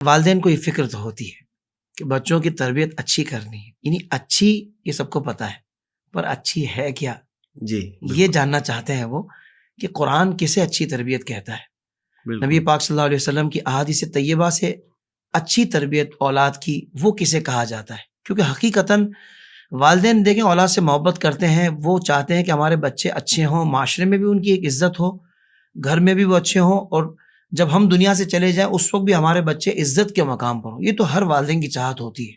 والدین کو یہ فکر تو ہوتی ہے کہ بچوں کی تربیت اچھی کرنی ہے، یعنی اچھی یہ سب کو پتہ ہے، پر اچھی ہے کیا، جی یہ جاننا چاہتے ہیں وہ کہ قرآن کسے اچھی تربیت کہتا ہے۔ بالکل نبی پاک صلی اللہ علیہ وسلم کی احادیث طیبہ سے اچھی تربیت اولاد کی وہ کسے کہا جاتا ہے، کیونکہ حقیقتاً والدین دیکھیں اولاد سے محبت کرتے ہیں، وہ چاہتے ہیں کہ ہمارے بچے اچھے ہوں، معاشرے میں بھی ان کی ایک عزت ہو، گھر میں بھی وہ اچھے ہوں، اور جب ہم دنیا سے چلے جائیں اس وقت بھی ہمارے بچے عزت کے مقام پر ہوں۔ یہ تو ہر والدین کی چاہت ہوتی ہے،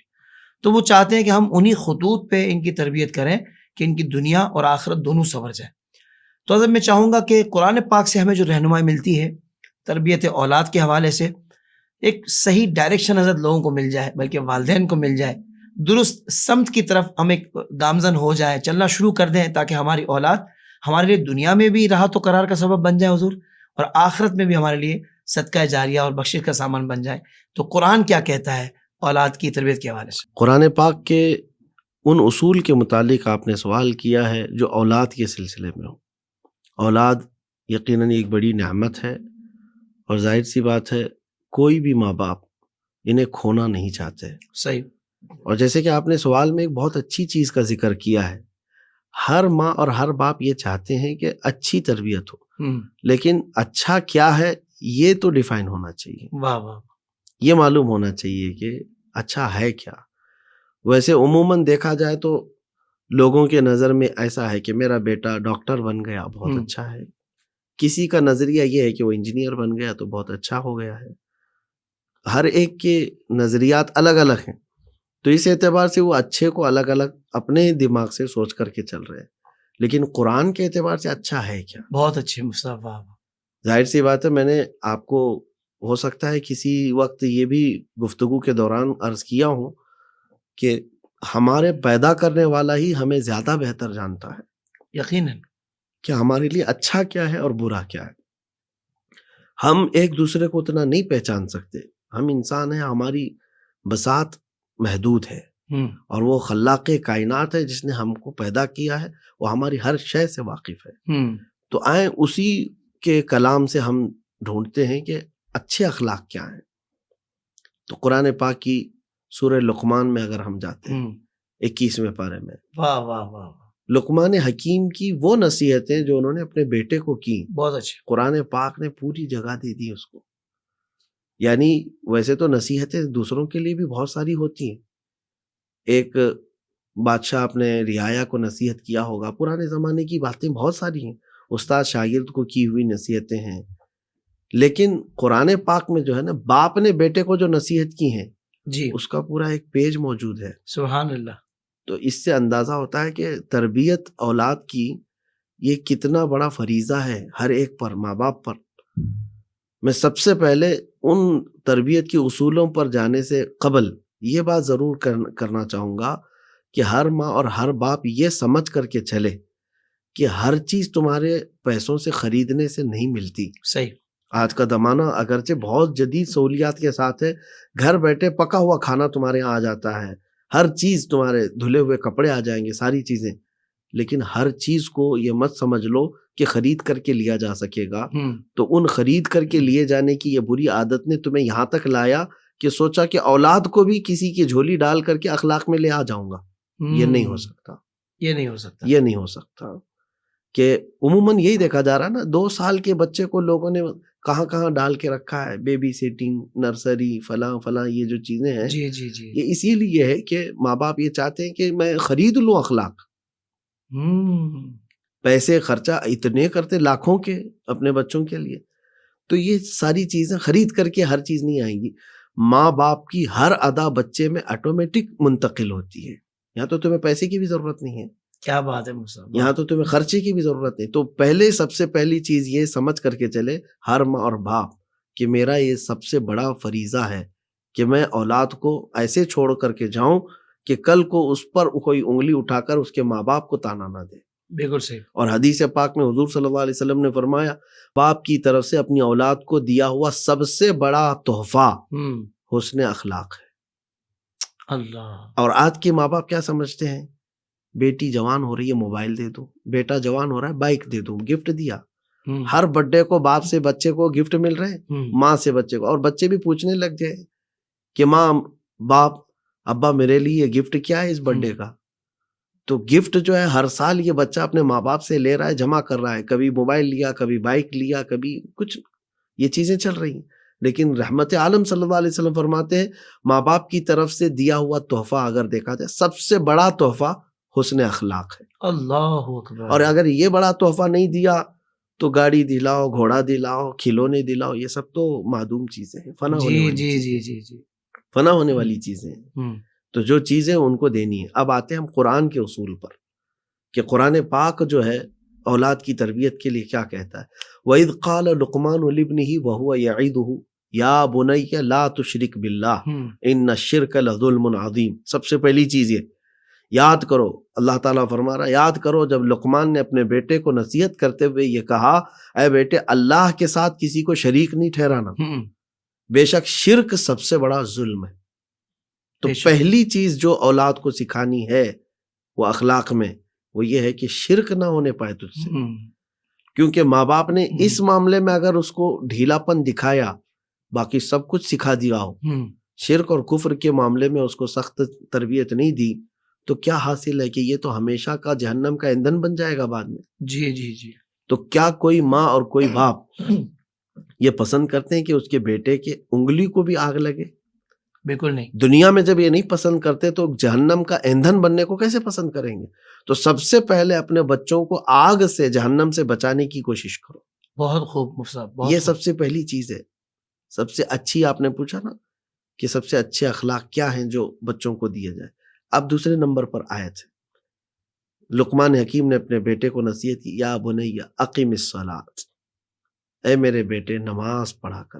تو وہ چاہتے ہیں کہ ہم انہی خطوط پہ ان کی تربیت کریں کہ ان کی دنیا اور آخرت دونوں سنور جائیں۔ تو حضرت میں چاہوں گا کہ قرآن پاک سے ہمیں جو رہنمائی ملتی ہے تربیت اولاد کے حوالے سے، ایک صحیح ڈائریکشن حضرت لوگوں کو مل جائے، بلکہ والدین کو مل جائے، درست سمت کی طرف ہم ایک گامزن ہو جائیں، چلنا شروع کر دیں، تاکہ ہماری اولاد ہمارے لیے دنیا میں بھی راحت و قرار کا سبب بن جائے حضور، اور آخرت میں بھی ہمارے لیے صدقہ جاریہ اور بخشش کا سامان بن جائے۔ تو قرآن کیا کہتا ہے اولاد کی تربیت کے حوالے سے؟ قرآن پاک کے ان اصول کے متعلق آپ نے سوال کیا ہے جو اولاد کے سلسلے میں ہو۔ اولاد یقیناً ایک بڑی نعمت ہے، اور ظاہر سی بات ہے کوئی بھی ماں باپ انہیں کھونا نہیں چاہتے۔ صحیح۔ اور جیسے کہ آپ نے سوال میں ایک بہت اچھی چیز کا ذکر کیا ہے، ہر ماں اور ہر باپ یہ چاہتے ہیں کہ اچھی تربیت ہو، لیکن اچھا کیا ہے یہ تو ڈیفائن ہونا چاہیے، واہ واہ، یہ معلوم ہونا چاہیے کہ اچھا ہے کیا۔ ویسے عموماً دیکھا جائے تو لوگوں کے نظر میں ایسا ہے کہ میرا بیٹا ڈاکٹر بن گیا بہت اچھا ہے، کسی کا نظریہ یہ ہے کہ وہ انجینئر بن گیا تو بہت اچھا ہو گیا ہے۔ ہر ایک کے نظریات الگ الگ ہیں، تو اس اعتبار سے وہ اچھے کو الگ الگ اپنے دماغ سے سوچ کر کے چل رہے ہیں، لیکن قرآن کے اعتبار سے اچھا ہے کیا؟ بہت اچھے مصطفیٰ۔ ظاہر سی بات ہے، میں نے آپ کو ہو سکتا ہے کسی وقت یہ بھی گفتگو کے دوران عرض کیا ہوں کہ ہمارے پیدا کرنے والا ہی ہمیں زیادہ بہتر جانتا ہے یقیناً کہ ہمارے لیے اچھا کیا ہے اور برا کیا ہے۔ ہم ایک دوسرے کو اتنا نہیں پہچان سکتے، ہم انسان ہیں، ہماری بساط محدود ہے، اور وہ خلاق کائنات ہے جس نے ہم کو پیدا کیا ہے، وہ ہماری ہر شے سے واقف ہے۔ تو آئیں اسی کے کلام سے ہم ڈھونڈتے ہیں کہ اچھے اخلاق کیا ہیں۔ تو قرآن پاک کی سورہ لقمان میں اگر ہم جاتے ہیں 21ویں پارے میں، واہ واہ واہ، لقمان حکیم کی وہ نصیحتیں جو انہوں نے اپنے بیٹے کو کی، بہت اچھے، قرآن پاک نے پوری جگہ دے دی اس کو۔ یعنی ویسے تو نصیحتیں دوسروں کے لیے بھی بہت ساری ہوتی ہیں، ایک بادشاہ اپنے رعایا کو نصیحت کیا ہوگا، پرانے زمانے کی باتیں بہت ساری ہیں، استاد شاگرد کو کی ہوئی نصیحتیں ہیں، لیکن قرآن پاک میں جو ہے نا باپ نے بیٹے کو جو نصیحت کی ہیں جی اس کا پورا ایک پیج موجود ہے۔ سبحان اللہ۔ تو اس سے اندازہ ہوتا ہے کہ تربیت اولاد کی یہ کتنا بڑا فریضہ ہے ہر ایک پر، ماں باپ پر۔ میں سب سے پہلے ان تربیت کے اصولوں پر جانے سے قبل یہ بات ضرور کرنا چاہوں گا کہ ہر ماں اور ہر باپ یہ سمجھ کر کے چلے کہ ہر چیز تمہارے پیسوں سے خریدنے سے نہیں ملتی۔ صحیح۔ آج کا زمانہ اگرچہ بہت جدید سہولیات کے ساتھ ہے، گھر بیٹھے پکا ہوا کھانا تمہارے یہاں آ جاتا ہے، ہر چیز تمہارے دھلے ہوئے کپڑے آ جائیں گے، ساری چیزیں، لیکن ہر چیز کو یہ مت سمجھ لو کہ خرید کر کے لیا جا سکے گا۔ تو ان خرید کر کے لیے جانے کی یہ بری عادت نے تمہیں یہاں تک لایا کہ سوچا کہ اولاد کو بھی کسی کی جھولی ڈال کر کے اخلاق میں لے آ جاؤں گا۔ یہ نہیں ہو سکتا، یہ نہیں ہو سکتا، یہ نہیں ہو سکتا۔ کہ عموماً یہی دیکھا جا رہا ہے نا، 2 سال کے بچے کو لوگوں نے کہاں کہاں ڈال کے رکھا ہے، بیبی سیٹنگ، نرسری، فلاں فلاں، یہ جو چیزیں ہیں جی جی جی، یہ اسی لیے ہے کہ ماں باپ یہ چاہتے ہیں کہ میں خرید لوں اخلاق۔ پیسے خرچہ اتنے کرتے لاکھوں کے اپنے بچوں کے لیے، تو یہ ساری چیزیں خرید کر کے ہر چیز نہیں آئیں گی۔ ماں باپ کی ہر ادا بچے میں آٹومیٹک منتقل ہوتی ہے، یہاں تو تمہیں پیسے کی بھی ضرورت نہیں ہے، کیا بات ہے مصطفیٰ، یہاں تو تمہیں خرچے کی بھی ضرورت نہیں۔ تو پہلے سب سے پہلی چیز یہ سمجھ کر کے چلے ہر ماں اور باپ کہ میرا یہ سب سے بڑا فریضہ ہے کہ میں اولاد کو ایسے چھوڑ کر کے جاؤں کہ کل کو اس پر کوئی انگلی اٹھا کر اس کے ماں باپ کو تانا نہ دے۔ بالکل صحیح۔ اور حدیث پاک میں حضور صلی اللہ علیہ وسلم نے فرمایا باپ کی طرف سے اپنی اولاد کو دیا ہوا سب سے بڑا تحفہ حسن اخلاق ہے۔ اللہ۔ اور آج کے ماں باپ کیا سمجھتے ہیں، بیٹی جوان ہو رہی ہے موبائل دے دو، بیٹا جوان ہو رہا ہے بائک دے دو، گفٹ دیا۔ ہر برتھ ڈے کو باپ سے بچے کو گفٹ مل رہے ہیں، ماں سے بچے کو، اور بچے بھی پوچھنے لگ جائے کہ ماں باپ ابا میرے لیے یہ گفٹ کیا ہے اس برتھ ڈے کا. تو گفٹ جو ہے ہر سال یہ بچہ اپنے ماں باپ سے لے رہا ہے, جمع کر رہا ہے, کبھی موبائل لیا, کبھی بائک لیا, کبھی کچھ, یہ چیزیں چل رہی ہیں. لیکن رحمت عالم صلی اللہ علیہ وسلم فرماتے ہیں ماں باپ کی طرف سے دیا ہوا تحفہ اگر دیکھا جائے سب سے بڑا تحفہ حسن اخلاق ہے. اللہ اکبر. اور اگر یہ بڑا تحفہ نہیں دیا تو گاڑی دلاؤ, گھوڑا دلاؤ, کھلونے دلاؤ, یہ سب تو معدوم چیزیں ہیں, فنا ہونے والی جی چیزیں, جی جی جی فنا ہونے والی چیزیں ہیں. تو جو چیزیں ان کو دینی ہے. اب آتے ہیں ہم قرآن کے اصول پر کہ قرآن پاک جو ہے اولاد کی تربیت کے لیے کیا کہتا ہے. وَإِذْ قَالَ لُقْمَانُ لِابْنِهِ وَهُوَ يَعِظُهُ يَا بُنَيَّ لَا تُشْرِكْ بِاللَّهِ إِنَّ الشِّرْكَ لَظُلْمٌ عَظِيمٌ. سب سے پہلی چیز یہ یاد کرو, اللہ تعالیٰ فرما رہا ہے یاد کرو جب لقمان نے اپنے بیٹے کو نصیحت کرتے ہوئے یہ کہا اے بیٹے اللہ کے ساتھ کسی کو شریک نہیں ٹھہرانا, بے شک شرک سب سے بڑا ظلم ہے. تو پہلی چیز جو اولاد کو سکھانی ہے وہ اخلاق میں وہ یہ ہے کہ شرک نہ ہونے پائے تجھ سے, کیونکہ ماں باپ نے اس معاملے میں اگر اس کو ڈھیلا پن دکھایا باقی سب کچھ سکھا دیا ہو, شرک اور کفر کے معاملے میں اس کو سخت تربیت نہیں دی تو کیا حاصل ہے کہ یہ تو ہمیشہ کا جہنم کا ایندھن بن جائے گا بعد میں. جی جی جی. تو کیا کوئی ماں اور کوئی باپ یہ پسند کرتے ہیں کہ اس کے بیٹے کے انگلی کو بھی آگ لگے؟ بالکل نہیں. دنیا میں جب یہ نہیں پسند کرتے تو جہنم کا ایندھن بننے کو کیسے پسند کریں گے؟ تو سب سے پہلے اپنے بچوں کو آگ سے, جہنم سے بچانے کی کوشش کرو. بہت خوب مفتی صاحب, یہ سب سے پہلی چیز ہے. سب سے اچھی, آپ نے پوچھا نا کہ سب سے اچھے اخلاق کیا ہیں جو بچوں کو دیے جائے. اب دوسرے نمبر پر آیت ہے, لقمان حکیم نے اپنے بیٹے کو نصیحت کی یا بنی اقیم الصلاۃ, اے میرے بیٹے نماز پڑھا کر.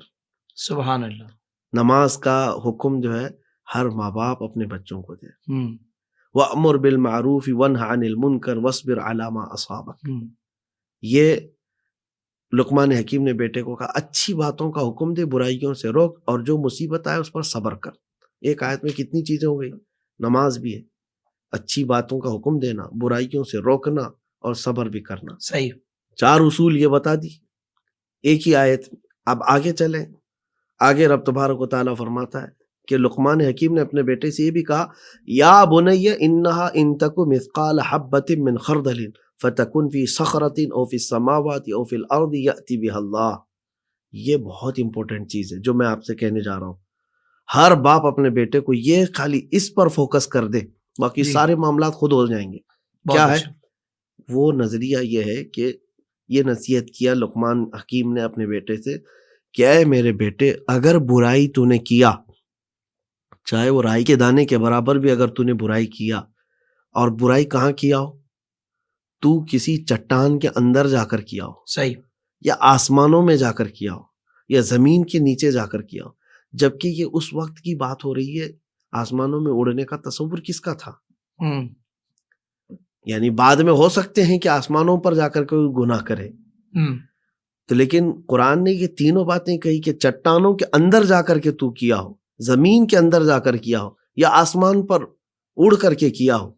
سبحان اللہ. نماز کا حکم جو ہے ہر ماں باپ اپنے بچوں کو دے. وَأْمُرْ بِالْمَعْرُوفِ وَانْهَ عَنِ الْمُنْكَرِ وَاصْبِرْ عَلَى مَا أَصَابَكَ. یہ لقمان حکیم نے بیٹے کو کہا اچھی باتوں کا حکم دے, برائیوں سے روک, اور جو مصیبت آئے اس پر صبر کر. ایک آیت میں کتنی چیزیں ہو گئی, نماز بھی ہے, اچھی باتوں کا حکم دینا, برائیوں سے روکنا اور صبر بھی کرنا. صحیح. 4 اصول یہ بتا دی ایک ہی آیت. اب آگے چلیں, آگے رب تبارک و تعالیٰ فرماتا ہے کہ لقمان حکیم نے اپنے بیٹے سے یہ بھی کہا یا بنی انہا ان تک مثقال حبۃ من خردل فتکن فی صخرۃ او فی السماوات او فی الارض یأتی بها اللہ. یہ بہت امپورٹنٹ چیز ہے جو میں آپ سے کہنے جا رہا ہوں. ہر باپ اپنے بیٹے کو یہ خالی اس پر فوکس کر دے, باقی سارے معاملات خود ہو جائیں گے. کیا ہے وہ نظریہ؟ یہ ہے کہ یہ نصیحت کیا لقمان حکیم نے اپنے بیٹے سے کہ اے میرے بیٹے اگر برائی تو نے کیا, چاہے وہ رائی کے دانے کے برابر بھی اگر تو نے برائی کیا, اور برائی کہاں کیا ہو, تو کسی چٹان کے اندر جا کر کیا ہو, صحیح, یا آسمانوں میں جا کر کیا ہو, یا زمین کے نیچے جا کر کیا ہو, جبکہ یہ اس وقت کی بات ہو رہی ہے آسمانوں میں اڑنے کا تصور کس کا تھا؟ یعنی بعد میں ہو سکتے ہیں کہ آسمانوں پر جا کر کوئی گناہ کرے, تو لیکن قرآن نے یہ تینوں باتیں کہی کہ چٹانوں کے اندر جا کر کے تو کیا ہو, زمین کے اندر جا کر کیا ہو, یا آسمان پر اڑ کر کے کیا ہو,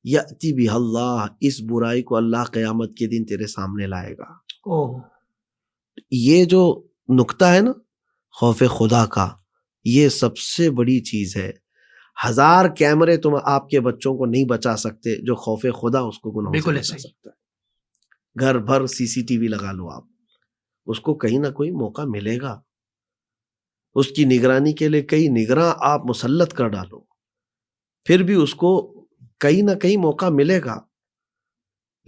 یأتی بہ اللہ, اس برائی کو اللہ قیامت کے دن تیرے سامنے لائے گا. یہ جو نقطہ ہے نا خوف خدا کا, یہ سب سے بڑی چیز ہے. 1000 کیمرے تم آپ کے بچوں کو نہیں بچا سکتے جو خوف خدا اس کو گناہوں سے بچا سکتا ہے. گھر بھر CCTV لگا لو آپ, اس کو کہیں نہ کوئی موقع ملے گا. اس کی نگرانی کے لیے کئی نگراں آپ مسلط کر ڈالو, پھر بھی اس کو کہیں نہ کہیں موقع ملے گا.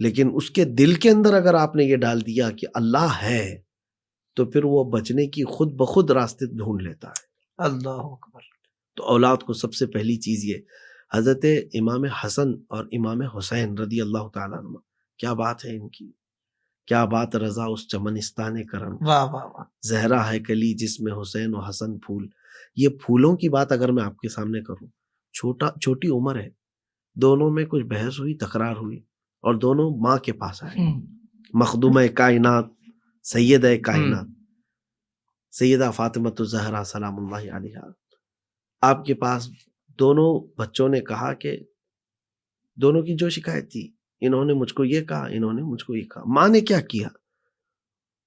لیکن اس کے دل کے اندر اگر آپ نے یہ ڈال دیا کہ اللہ ہے, تو پھر وہ بچنے کی خود بخود راستے ڈھونڈ لیتا ہے. اللہ اکبر. تو اولاد کو سب سے پہلی چیز یہ, حضرت امام حسن اور امام حسین رضی اللہ تعالیٰ عنہ, کیا بات ہے ان کی, کیا بات رضا اس چمنستان کرم, واہ واہ واہ, زہرا ہے کلی جس میں حسین و حسن پھول. یہ پھولوں کی بات اگر میں آپ کے سامنے کروں, چھوٹی عمر ہے, دونوں میں کچھ بحث ہوئی, تکرار ہوئی, اور دونوں ماں کے پاس آئے. مخدومہ کائنات, سیدہ کائنات, سیدہ فاطمۃ الزہرا سلام اللہ علیہا آپ کے پاس. دونوں بچوں نے کہا کہ دونوں کی جو شکایت تھی, انہوں نے مجھ کو یہ کہا, انہوں نے مجھ کو یہ کہا. ماں نے کیا کیا,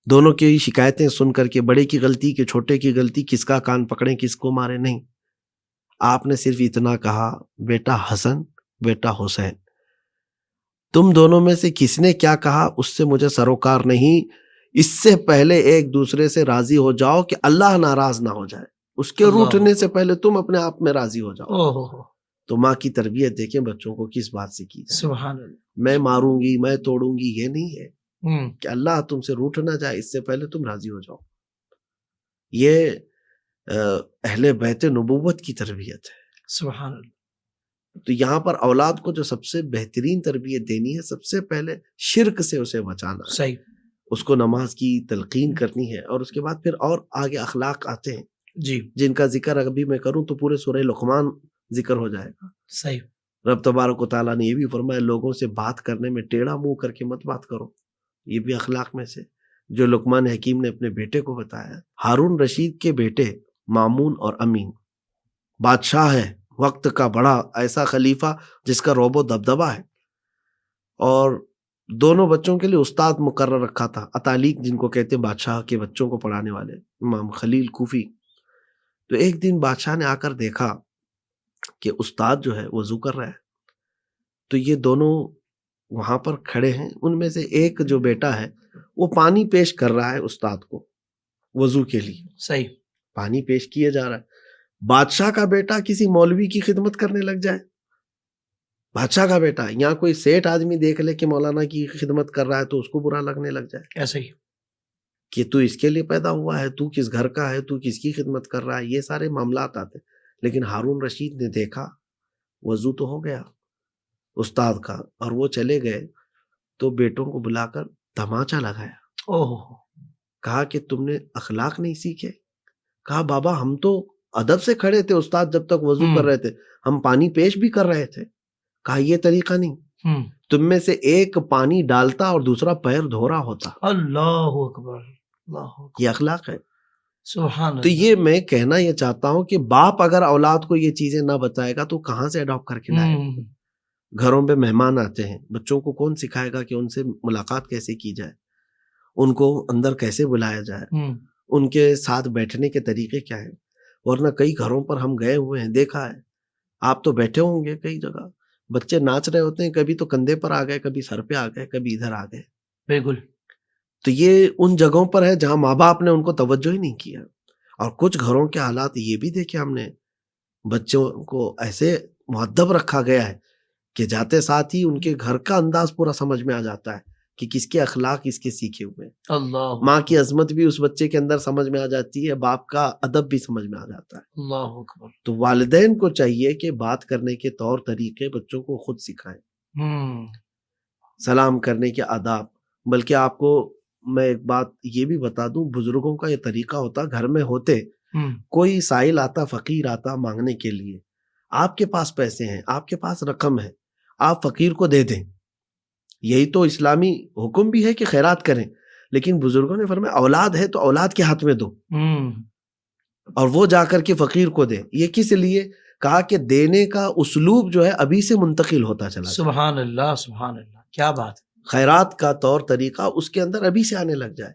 دونوں کی شکایتیں سن کر کے بڑے کی غلطی کہ چھوٹے کی غلطی, کس کا کان پکڑیں کس کو مارے, نہیں, آپ نے صرف اتنا کہا بیٹا حسن بیٹا حسین، تم دونوں میں سے کس نے کیا کہا اس سے مجھے سروکار نہیں، اس سے پہلے ایک دوسرے سے راضی ہو جاؤ کہ اللہ ناراض نہ ہو جائے، اس کے روٹنے سے پہلے تم اپنے آپ میں راضی ہو جاؤ۔ تو ماں کی تربیت دیکھیں بچوں کو کس بات سے کی جائے، سبحان اللہ، میں ماروں گی میں توڑوں گی یہ نہیں ہے، کہ اللہ تم سے روٹ نہ جائے اس سے پہلے تم راضی ہو جاؤ۔ یہ اہل بیت نبوت کی تربیت ہے۔ سبحان اللہ۔ تو یہاں پر اولاد کو جو سب سے بہترین تربیت دینی ہے، سب سے پہلے شرک سے اسے بچانا ہے، صحیح، اس کو نماز کی تلقین کرنی ہے، اور اس کے بعد پھر اور آگے اخلاق آتے ہیں جی، جن کا ذکر ابھی میں کروں تو پورے سورہ لقمان ذکر ہو جائے گا۔ صحیح، رب تبارک و تعالیٰ نے یہ بھی فرمایا لوگوں سے بات کرنے میں ٹیڑھا منہ کر کے مت بات کرو، یہ بھی اخلاق میں سے جو لقمان حکیم نے اپنے بیٹے کو بتایا۔ ہارون رشید کے بیٹے مامون اور امین، بادشاہ ہے وقت کا بڑا ایسا خلیفہ جس کا رعب و دبدبہ ہے، اور دونوں بچوں کے لیے استاد مقرر رکھا تھا، اتالیق جن کو کہتے ہیں بادشاہ کے بچوں کو پڑھانے والے، امام خلیل کوفی۔ تو ایک دن بادشاہ نے آ کر دیکھا کہ استاد جو ہے وضو کر رہا ہے، تو یہ دونوں وہاں پر کھڑے ہیں، ان میں سے ایک جو بیٹا ہے وہ پانی پیش کر رہا ہے استاد کو وضو کے لیے، صحیح، پانی پیش کیے جا رہا ہے۔ بادشاہ کا بیٹا کسی مولوی کی خدمت کرنے لگ جائے، بادشاہ کا بیٹا، یہاں کوئی سیٹ آدمی دیکھ لے کہ مولانا کی خدمت کر رہا ہے تو اس کو برا لگنے لگ جائے، ایسے ہی، کہ تو اس کے لیے پیدا ہوا ہے، تو کس گھر کا ہے، تو کس کی خدمت کر رہا ہے، یہ سارے معاملات آتے۔ لیکن ہارون رشید نے دیکھا وضو تو ہو گیا استاد کا، اور وہ چلے گئے تو بیٹوں کو بلا کر تماچا لگایا، کہا کہ تم نے اخلاق نہیں سیکھے؟ کہا بابا ہم تو ادب سے کھڑے تھے، استاد جب تک وضو کر رہے تھے ہم پانی پیش بھی کر رہے تھے۔ کہا یہ طریقہ نہیں، تم میں سے ایک پانی ڈالتا اور دوسرا پیر دھو رہا ہوتا۔ اللہ اکبر، اللہ اکبر، یہ اخلاق ہے۔ سبحان اللہ۔ تو یہ میں کہنا یہ چاہتا ہوں کہ باپ اگر اولاد کو یہ چیزیں نہ بتائے گا تو کہاں سے اڈاپٹ کر کے لائے گا؟ گھروں پہ مہمان آتے ہیں، بچوں کو کون سکھائے گا کہ ان سے ملاقات کیسے کی جائے، ان کو اندر کیسے بلایا جائے، ان کے ساتھ بیٹھنے کے طریقے کیا ہیں؟ ورنہ کئی گھروں پر ہم گئے ہوئے ہیں، دیکھا ہے، آپ تو بیٹھے ہوں گے کئی جگہ، بچے ناچ رہے ہوتے ہیں، کبھی تو کندھے پر آ گئے، کبھی سر پہ آ گئے، کبھی ادھر آ گئے۔ بالکل۔ تو یہ ان جگہوں پر ہے جہاں ماں باپ نے ان کو توجہ ہی نہیں کیا۔ اور کچھ گھروں کے حالات یہ بھی دیکھے ہم نے، بچوں کو ایسے مؤدب رکھا گیا ہے کہ جاتے ساتھ ہی ان کے گھر کا انداز پورا سمجھ میں آ جاتا ہے کہ کس کے اخلاق کس کے سیکھے ہوئے ہیں۔ اللہ، ماں کی عظمت بھی اس بچے کے اندر سمجھ میں آ جاتی ہے، باپ کا ادب بھی سمجھ میں آ جاتا ہے۔ اللہ اکبر۔ تو والدین کو چاہیے کہ بات کرنے کے طور طریقے بچوں کو خود سکھائیں، سلام کرنے کے آداب۔ بلکہ آپ کو میں ایک بات یہ بھی بتا دوں، بزرگوں کا یہ طریقہ ہوتا، گھر میں ہوتے کوئی سائل آتا، فقیر آتا مانگنے کے لیے، آپ کے پاس پیسے ہیں، آپ کے پاس رقم ہے، آپ فقیر کو دے دیں، یہی تو اسلامی حکم بھی ہے کہ خیرات کریں۔ لیکن بزرگوں نے فرمایا اولاد ہے تو اولاد کے ہاتھ میں دو، اور وہ جا کر کے فقیر کو دے۔ یہ کس لیے؟ کہا کہ دینے کا اسلوب جو ہے ابھی سے منتقل ہوتا چلا جائے۔ سبحان اللہ، سبحان اللہ، کیا بات ہے۔ خیرات کا طور طریقہ اس کے اندر ابھی سے آنے لگ جائے۔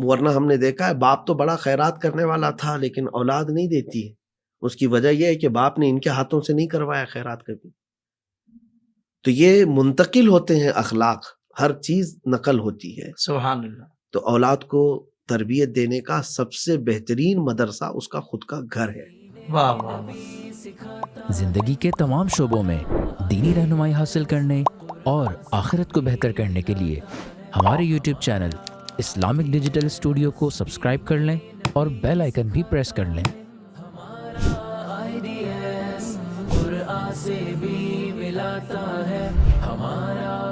ورنہ ہم نے دیکھا ہے باپ تو بڑا خیرات کرنے والا تھا لیکن اولاد نہیں دیتی ہے، اس کی وجہ یہ ہے کہ باپ نے ان کے ہاتھوں سے نہیں کروایا خیرات کبھی۔ تو یہ منتقل ہوتے ہیں اخلاق، ہر چیز نقل ہوتی ہے۔ سبحان اللہ۔ تو اولاد کو تربیت دینے کا سب سے بہترین مدرسہ اس کا خود کا گھر ہے۔ واہ واہ واہ۔ زندگی کے تمام شعبوں میں دینی رہنمائی حاصل کرنے اور آخرت کو بہتر کرنے کے لیے ہمارے YouTube channel Islamic digital studio کو سبسکرائب کر لیں اور بیل آئیکن بھی پریس کر لیں۔ قرآن سے بھی ملاتا ہے ہمارا